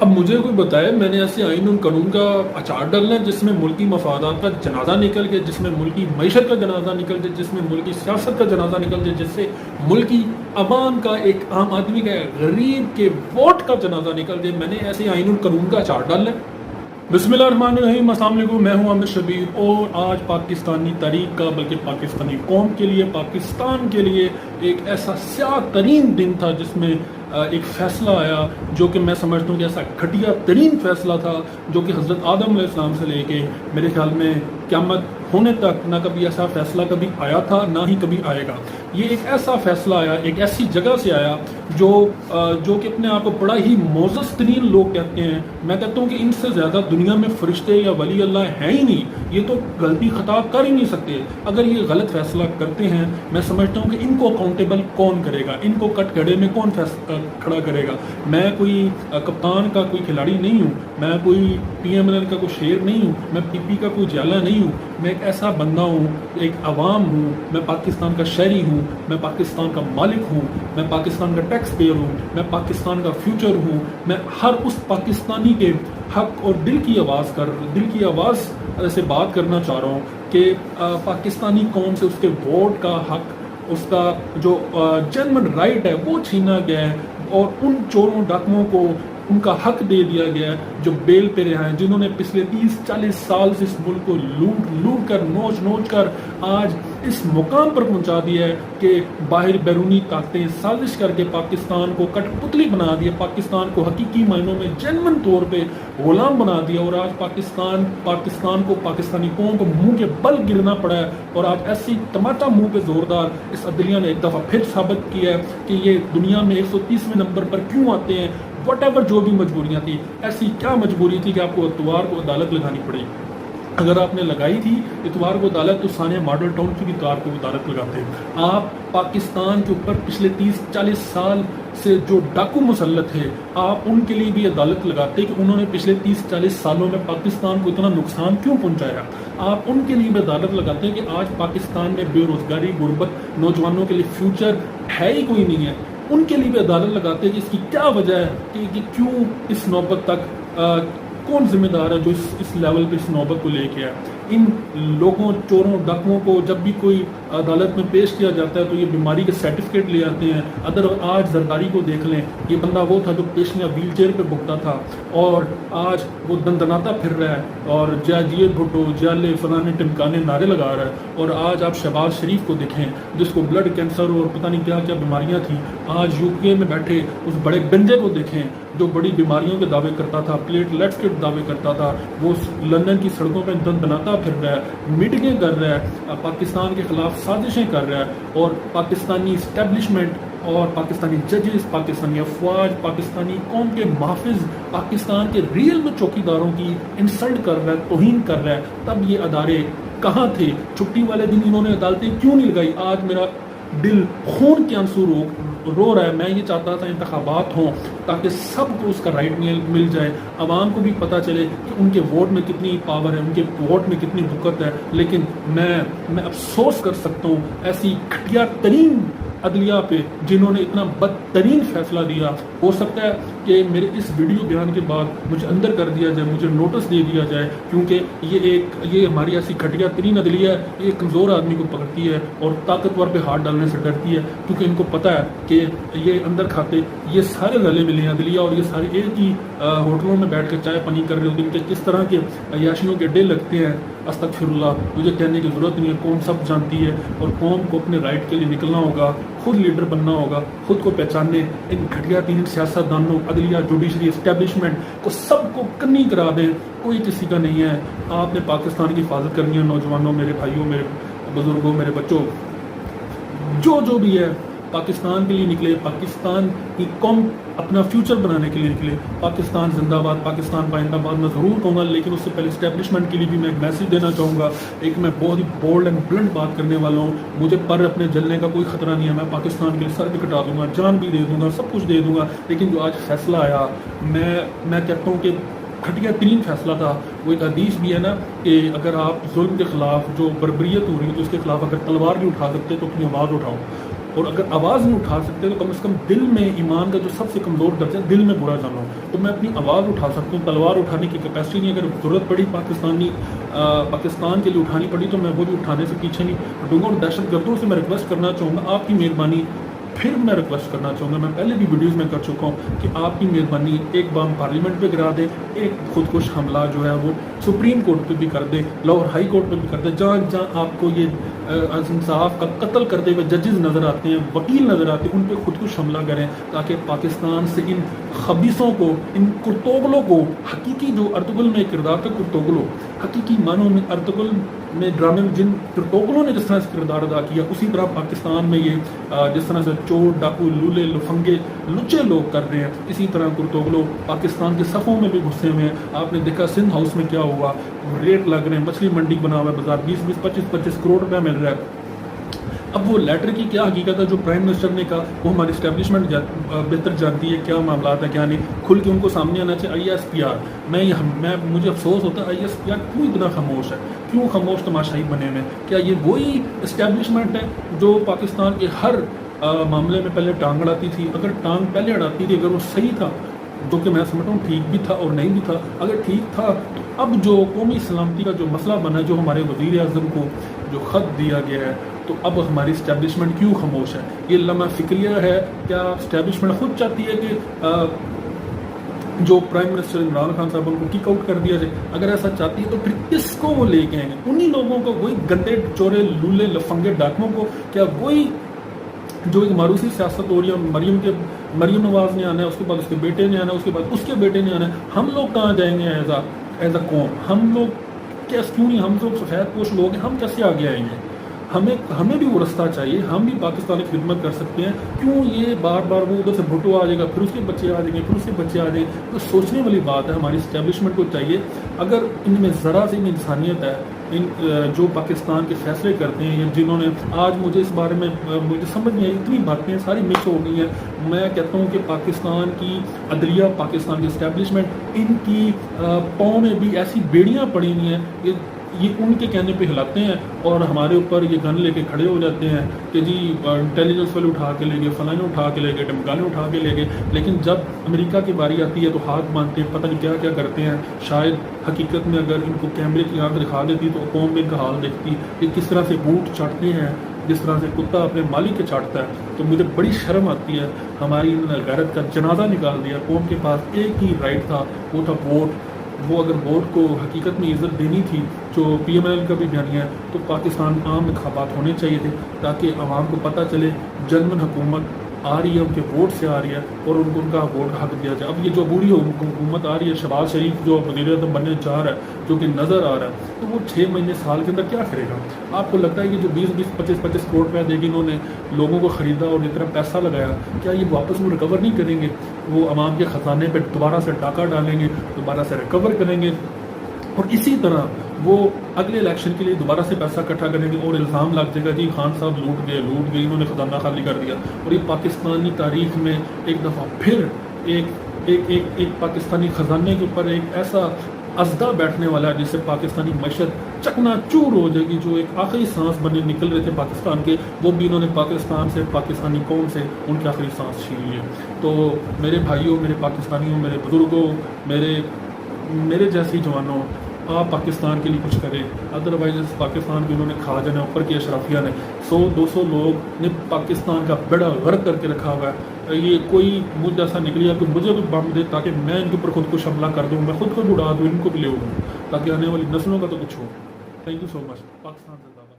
اب مجھے کوئی بتائے، میں نے ایسے آئین اور قانون کا اچار ڈالنا ہے جس میں ملکی مفادات کا جنازہ نکل گئے، جس میں ملکی معیشت کا جنازہ نکل جائے، جس میں ملکی سیاست کا جنازہ نکل جائے، جس سے ملکی عوام کا، ایک عام آدمی کا، غریب کے ووٹ کا جنازہ نکل جائے؟ میں نے ایسے آئین اور قانون کا اچار ڈالنا ہے؟ بسم اللہ الرحمن الرحیم، السلام علیکم، میں ہوں عامر شبیر، اور آج پاکستانی تاریخ کا، بلکہ پاکستانی قوم کے لیے، پاکستان کے لیے ایک ایسا سیاہ ترین دن تھا جس میں ایک فیصلہ آیا جو کہ میں سمجھتا ہوں کہ ایسا گھٹیا ترین فیصلہ تھا جو کہ حضرت آدم علیہ السلام سے لے کے میرے خیال میں قیامت ہونے تک نہ کبھی ایسا فیصلہ کبھی آیا تھا، نہ ہی کبھی آئے گا۔ یہ ایک ایسا فیصلہ آیا، ایک ایسی جگہ سے آیا جو کہ اپنے آپ کو بڑا ہی معزز ترین لوگ کہتے ہیں۔ میں کہتا ہوں کہ ان سے زیادہ دنیا میں فرشتے یا ولی اللہ ہیں ہی نہیں، یہ تو غلطی خطا کر ہی نہیں سکتے۔ اگر یہ غلط فیصلہ کرتے ہیں، میں سمجھتا ہوں کہ ان کو اکاؤنٹیبل کون کرے گا، ان کو کٹ گھڑے میں کون کھڑا کرے گا؟ میں کوئی کپتان کا کوئی کھلاڑی نہیں ہوں، میں کوئی پی ایم ایل این کا کوئی شیر نہیں ہوں، میں پی پی کا کوئی جالا نہیں ہوں، میں ایک ایسا بندہ ہوں، ایک عوام ہوں، میں پاکستان کا شہری ہوں، میں پاکستان کا مالک ہوں، میں پاکستان کا ٹیکس پیئر ہوں، میں پاکستان کا فیوچر ہوں۔ میں ہر اس پاکستانی کے حق اور دل کی آواز سے بات کرنا چاہ رہا ہوں کہ پاکستانی قوم سے اس کے ووٹ کا حق، اس کا جو جنرل رائٹ ہے وہ چھینا گیا ہے، اور ان چوروں ڈاکوؤں کو ان کا حق دے دیا گیا ہے جو بیل پہ رہے ہیں، جنہوں نے پچھلے 30-40 سال سے اس ملک کو لوٹ کر، نوچ کر آج اس مقام پر پہنچا دیا ہے کہ باہر بیرونی طاقتیں سازش کر کے پاکستان کو کٹ پتلی بنا دیا، پاکستان کو حقیقی معنوں میں جنون طور پہ غلام بنا دیا، اور آج پاکستان کو، پاکستانی قوم کو منہ کے بل گرنا پڑا ہے۔ اور آج ایسی ٹماٹا منہ پہ زوردار اس عدلیہ نے ایک دفعہ پھر ثابت کیا ہے کہ یہ دنیا میں 130ویں نمبر پر کیوں آتے ہیں۔ واٹ ایور جو بھی مجبوریاں تھی، ایسی کیا مجبوری تھی کہ آپ کو اتوار کو عدالت لگانی پڑی؟ اگر آپ نے لگائی تھی اتوار کو عدالت تو ثانیہ ماڈل ٹاؤن کی بھی اتوار کو عدالت لگاتے۔ آپ پاکستان کے اوپر پچھلے 30-40 سال سے جو ڈاکو مسلط ہے، آپ ان کے لیے بھی عدالت لگاتے کہ انہوں نے پچھلے 30-40 سالوں میں پاکستان کو اتنا نقصان کیوں پہنچایا۔ آپ ان کے لیے بھی عدالت لگاتے ہیں کہ آج پاکستان میں بے روزگاری، غربت، نوجوانوں کے لیے فیوچر ہے ہی کوئی نہیں ہے۔ ان کے لیے بھی عدالت لگاتے ہیں کہ اس کی کیا وجہ ہے، کہ کیوں اس نوبت تک، کون ذمہ دار ہے جو اس لیول پہ اس نوبت کو لے کے آیا۔ ان لوگوں، چوروں، ڈاکوؤں کو جب بھی کوئی عدالت میں پیش کیا جاتا ہے تو یہ بیماری کے سرٹیفکیٹ لے آتے ہیں۔ آج زرداری کو دیکھ لیں، یہ بندہ وہ تھا جو پیشیاں ویل چیئر پہ بھگتا تھا، اور آج وہ دندناتا پھر رہا ہے، اور جیت بھٹو، جیلے فلانے ٹمکانے نعرے لگا رہا ہے۔ اور آج آپ شہباز شریف کو دیکھیں جس کو بلڈ کینسر اور پتہ نہیں کیا کیا بیماریاں تھیں، آج یو کے میں بیٹھے اس بڑے گنجے کو دیکھیں جو بڑی بیماریوں کے دعوے کرتا تھا، پلیٹلیٹس کے دعوے کرتا تھا، وہ لندن کی سڑکوں پہ دندناتا پھر رہا ہے، میٹنگیں کر رہا ہے، پاکستان کے خلاف سازشیں کر رہا ہے، اور پاکستانی اسٹیبلشمنٹ اور پاکستانی ججز، پاکستانی افواج، پاکستانی قوم کے محافظ، پاکستان کے ریل میں چوکیداروں کی انسلٹ کر رہا ہے، توہین کر رہا ہے۔ تب یہ ادارے کہاں تھے؟ چھٹی والے دن انہوں نے عدالتیں کیوں نہیں لگائی؟ آج میرا دل خون کے آنسو رو رہا ہے۔ میں یہ چاہتا تھا انتخابات ہوں تاکہ سب کو اس کا رائٹ مل جائے، عوام کو بھی پتہ چلے کہ ان کے ووٹ میں کتنی پاور ہے، ان کے ووٹ میں کتنی وقت ہے۔ لیکن میں افسوس کر سکتا ہوں ایسی گھٹیا ترین عدلیہ پہ جنہوں نے اتنا بدترین فیصلہ دیا۔ ہو سکتا ہے کہ میرے اس ویڈیو بیان کے بعد مجھے اندر کر دیا جائے، مجھے نوٹس دے دیا جائے، کیونکہ یہ ہماری ایسی گھٹیا ترین عدلیہ ہے، یہ کمزور آدمی کو پکڑتی ہے اور طاقتور پہ ہاتھ ڈالنے سے ڈرتی ہے، کیونکہ ان کو پتہ ہے کہ یہ اندر کھاتے، یہ سارے رلے ملے ہیں عدلیہ، اور یہ سارے ایک ہی ہوٹلوں میں بیٹھ کر چائے پانی کر رہے ہوتے ہیں کہ کس طرح کے عیاشیوں کے ڈے لگتے ہیں۔ استغفر اللہ، مجھے کہنے کی ضرورت نہیں ہے، قوم سب جانتی ہے، اور قوم کو اپنے رائٹ کے لیے نکلنا ہوگا، خود لیڈر بننا ہوگا، خود کو پہچاننے۔ ان گھٹیا تین سیاست دانوں، عدلیہ، جوڈیشری اسٹیبلشمنٹ کو سب کو کنی کرا دیں، کوئی کسی کا نہیں ہے۔ آپ نے پاکستان کی حفاظت کرنی ہے، نوجوانوں، میرے بھائیوں، میرے بزرگوں، میرے بچوں، جو بھی ہے، پاکستان کے لیے نکلے، پاکستان کی قوم اپنا فیوچر بنانے کے لیے نکلے۔ پاکستان زندہ باد، پاکستان پائندہ باد میں ضرور کہوں گا، لیکن اس سے پہلے اسٹیبلشمنٹ کے لیے بھی میں ایک میسج دینا چاہوں گا۔ ایک میں بہت ہی بولڈ اینڈ بلنٹ بات کرنے والا ہوں، مجھے پر اپنے جلنے کا کوئی خطرہ نہیں ہے، میں پاکستان کے لیے سر بھی کٹا دوں گا، جان بھی دے دوں گا، سب کچھ دے دوں گا۔ لیکن جو آج فیصلہ آیا، میں کہتا ہوں کہ گھٹیا ترین فیصلہ تھا۔ وہ ایک حدیث بھی ہے نا کہ اگر آپ ظلم کے خلاف، جو بربریت ہو رہی ہے، تو اس کے خلاف اگر تلوار نہیں اٹھا سکتے تو اپنی آواز اٹھاؤ۔ اور اگر آواز نہیں اٹھا سکتے تو کم از کم دل میں ایمان کا جو سب سے کمزور درجہ ہے دل میں برا جانو، تو میں اپنی آواز اٹھا سکتا ہوں، تلوار اٹھانے کی کیپیسٹی نہیں، اگر ضرورت پڑی پاکستان کے لیے اٹھانی پڑی تو میں وہ بھی اٹھانے سے پیچھے نہیں ہٹوں گا۔ اور دہشت گردوں سے میں ریکویسٹ کرنا چاہوں گا، آپ کی مہربانی، پھر میں ریکویسٹ کرنا چاہوں گا، میں پہلے بھی ویڈیوز میں کر چکا ہوں کہ آپ کی مہربانی ایک بام پارلیمنٹ پہ گرا دے، ایک خودکش حملہ جو ہے وہ سپریم کورٹ پہ بھی کر دے، لاہور ہائی کورٹ پہ بھی کر دے، جہاں جہاں آپ کو یہ انصاف کا قتل کرتے ہوئے ججز نظر آتے ہیں، وکیل نظر آتے ہیں، ان پہ خودکش حملہ کریں تاکہ پاکستان سے ان خبیثوں کو، ان کرتوغلوں کو، حقیقی جو ارطغرل میں کردار تھا کرتوغلو، حقیقی معنوں میں ارطغرل میں ڈرامے میں جن کرتوغلوں نے جس طرح سے کردار ادا کیا، اسی طرح پاکستان میں یہ جس طرح سے چور، ڈاکو، لولے، لفنگے، لچے لوگ کر رہے ہیں، اسی طرح کرتوغلو پاکستان کے صفوں میں بھی گھسے ہوئے ہیں۔ آپ نے دیکھا سندھ ہاؤس میں کیا ہوا، ریٹ لگ رہے ہیں، مچھلی منڈی بنا ہوا ہے، بازار 20-20 25-25 کروڑ روپیہ مل رہا ہے۔ اب وہ لیٹر کی کیا حقیقت ہے جو پرائم منسٹر نے کہا، وہ ہماری اسٹیبلشمنٹ بہتر جانتی ہے کیا معاملات ہیں کیا نہیں، کھل کے ان کو سامنے آنا چاہیے۔ ISPR مجھے افسوس ہوتا ہے ISPR کیوں اتنا خاموش ہے، کیوں خاموش تماشائی بنے ہوئے ہیں؟ کیا یہ وہی اسٹیبلشمنٹ ہے جو پاکستان کے ہر معاملے میں پہلے ٹانگ اڑاتی تھی؟ اگر ٹانگ پہلے اڑاتی تھی، اگر وہ صحیح تھا، جو کہ میں سمجھتا ہوں ٹھیک بھی تھا اور نہیں بھی تھا، اگر ٹھیک تھا تو اب جو قومی سلامتی کا جو مسئلہ بنا ہے، جو ہمارے وزیر اعظم کو جو خط دیا گیا ہے، تو اب ہماری اسٹیبلشمنٹ کیوں خاموش ہے؟ یہ لمحہ فکریہ ہے؟ کیا اسٹیبلشمنٹ خود چاہتی ہے کہ جو پرائم منسٹر عمران خان صاحب ان کو کک آؤٹ کر دیا جائے؟ اگر ایسا چاہتی ہے تو پھر کس کو وہ لے کے آئیں گے؟ انہی لوگوں کو، وہی گندے چورے لولے لفنگے ڈاکوؤں کو؟ کیا وہی جو ایک معروسی سیاست ہو رہی ہے، مریم نواز نے آنا ہے، اس کے بعد اس کے بیٹے نے آنا ہے، اس کے بعد اس کے بیٹے نے آنا ہے، ہم لوگ کہاں جائیں گے ایز اے قوم؟ ہم لوگ کیوں نہیں، ہم لوگ سفید پوش لوگ ہیں، ہم کیسے آگے آئیں گے؟ ہمیں بھی وہ رستہ چاہیے، ہم بھی پاکستانی خدمت کر سکتے ہیں۔ کیوں یہ بار بار وہ ادھر سے بھٹو آ جائے گا، پھر اس کے بچے آ جائیں گے، پھر اس کے بچے آ جائیں گے؟ تو سوچنے والی بات ہے، ہماری اسٹیبلشمنٹ کو چاہیے، اگر ان میں ذرا سی انسانیت ہے، جو پاکستان کے فیصلے کرتے ہیں، جنہوں نے آج مجھے اس بارے میں مجھے سمجھ نہیں آئی، اتنی باتیں ساری مکس ہو گئی ہیں۔ میں کہتا ہوں کہ پاکستان کی عدلیہ، پاکستان کی اسٹیبلشمنٹ، ان کی پاؤں میں بھی ایسی بیڑیاں پڑی ہوئی ہیں، یہ ان کے کہنے پہ ہلاتے ہیں اور ہمارے اوپر یہ گن لے کے کھڑے ہو جاتے ہیں کہ جی انٹیلیجنس والے اٹھا کے لے گئے، فلانے اٹھا کے لے گئے، ٹمکانے اٹھا کے لے گئے، لیکن جب امریکہ کی باری آتی ہے تو ہاتھ باندھتے ہیں، پتہ نہیں کیا کیا کرتے ہیں۔ شاید حقیقت میں اگر ان کو کیمرے کی آنکھ دکھا دیتی تو قوم میں ان کا حال دیکھتی کہ کس طرح سے بوٹ چاٹتے ہیں، جس طرح سے کتا اپنے مالک کے چاٹتا ہے۔ تو مجھے بڑی شرم آتی ہے، ہماری غیرت کا جنازہ نکال دیا۔ قوم کے پاس ایک ہی رائٹ تھا، وہ تھا ووٹ۔ وہ اگر ووٹ کو حقیقت میں عزت دینی تھی، جو PML کا بھی بیانیہ ہے، تو پاکستان عام انتخابات ہونے چاہیے تھے تاکہ عوام کو پتہ چلے جنمن حکومت آ رہی ہے، ان کے ووٹ سے آ رہی ہے، اور ان کو ان کا ووٹ حق دیا جائے۔ اب یہ جو بوڑھی حکومت آ رہی ہے، شہباز شریف جو وزیر اعظم بننے جا رہا ہے، جو کہ نظر آ رہا ہے، تو وہ 6 مہینے سال کے اندر کیا کرے گا؟ آپ کو لگتا ہے کہ جو 20-25 کروڑ روپیہ دے گی، انہوں نے لوگوں کو خریدا اور اتنا پیسہ لگایا، کیا یہ واپس وہ ریکور نہیں کریں گے؟ وہ عوام کے خزانے پہ دوبارہ سے ڈاکہ ڈالیں گے، دوبارہ سے ریکور کریں گے، اور اسی طرح وہ اگلے الیکشن کے لیے دوبارہ سے پیسہ اکٹھا کریں گے، اور الزام لگ جائے گا جی خان صاحب لوٹ گئے، انہوں نے خزانہ خالی کر دیا۔ اور یہ پاکستانی تاریخ میں ایک دفعہ پھر ایک پاکستانی خزانے کے اوپر ایک ایسا ازدہ بیٹھنے والا ہے جس سے پاکستانی معیشت چکنا چور ہو جائے گی۔ جو ایک آخری سانس بنے نکل رہے تھے پاکستان کے، وہ بھی انہوں نے پاکستان سے، پاکستانی قوم سے ان کی آخری سانس چھین لی ہے۔ تو میرے بھائیوں، میرے پاکستانیوں، میرے بزرگوں، میرے جیسی جوانوں، آپ پاکستان کے لیے کچھ کریں، ادروائز پاکستان کی انہوں نے کھا جانا۔ اوپر کی اشرافیہ نے 100-200 لوگ نے پاکستان کا بیڑا غرق کر کے رکھا ہوا ہے۔ یہ کوئی مجھ جیسا نکلیا کہ مجھے بھی بم دے تاکہ میں ان کے اوپر خود کو حملہ کر دوں، میں خود کو اڑا دوں، ان کو بھی لے اڑوں، تاکہ آنے والی نسلوں کا تو کچھ ہو۔ تھینک یو سو مچ۔ پاکستان زندہ باد۔